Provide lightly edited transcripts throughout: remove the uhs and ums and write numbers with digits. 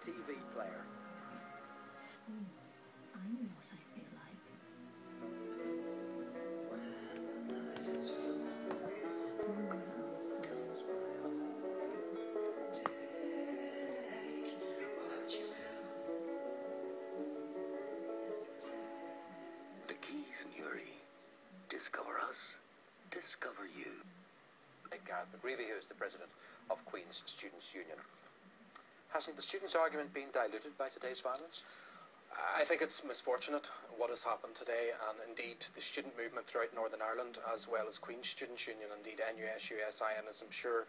UTV player. I know what I feel like. The keys, Nuri. Discover us. Discover you. Gareth McGreevy, who is the president of Queen's Students' Union. Hasn't the students' argument been diluted by today's violence? I think it's misfortunate what has happened today, and indeed the student movement throughout Northern Ireland, as well as Queen's Students' Union, indeed NUSU, SIN, as I'm sure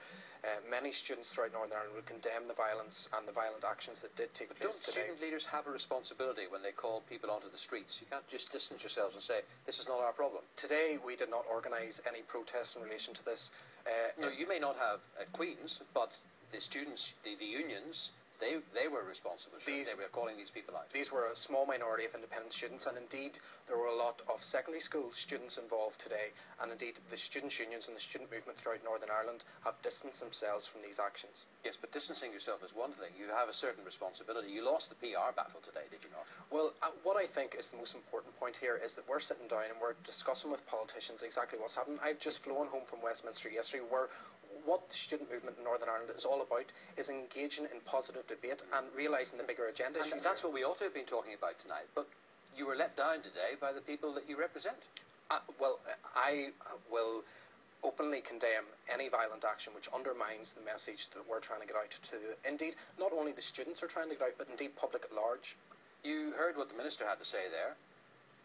many students throughout Northern Ireland would condemn the violence and the violent actions that did take place today. Don't student leaders have a responsibility when they call people onto the streets? You can't just distance yourselves and say, this is not our problem. Today we did not organise any protests in relation to this. No, you may not have at Queen's, but the students, the unions, they were responsible. They were calling these people out. These were a small minority of independent students, and indeed there were a lot of secondary school students involved today, and indeed the students' unions and the student movement throughout Northern Ireland have distanced themselves from these actions. Yes, but distancing yourself is one thing. You have a certain responsibility. You lost the PR battle today, did you not? Well, what I think is the most important point here is that we're sitting down and we're discussing with politicians exactly what's happening. I've just flown home from Westminster yesterday, where what the student movement in Northern Ireland is all about is engaging in positive debate and realising the bigger agenda issues. And that's what we ought to have been talking about tonight, but you were let down today by the people that you represent. Well, I will openly condemn any violent action which undermines the message that we're trying to get out to, indeed, not only the students are trying to get out, but indeed public at large. You heard what the Minister had to say there.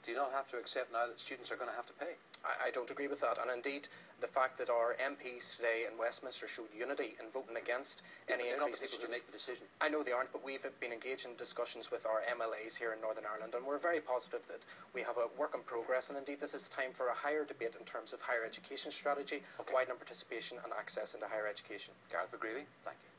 Do you not have to accept now that students are going to have to pay? I don't agree with that, and indeed the fact that our MPs today in Westminster showed unity in voting against any increase in students to make the decision. I know they aren't, but we've been engaged in discussions with our MLAs here in Northern Ireland, and we're very positive that we have a work in progress, and indeed this is time for a higher debate in terms of higher education strategy, widening participation and access into higher education. Gareth McGreevy, thank you.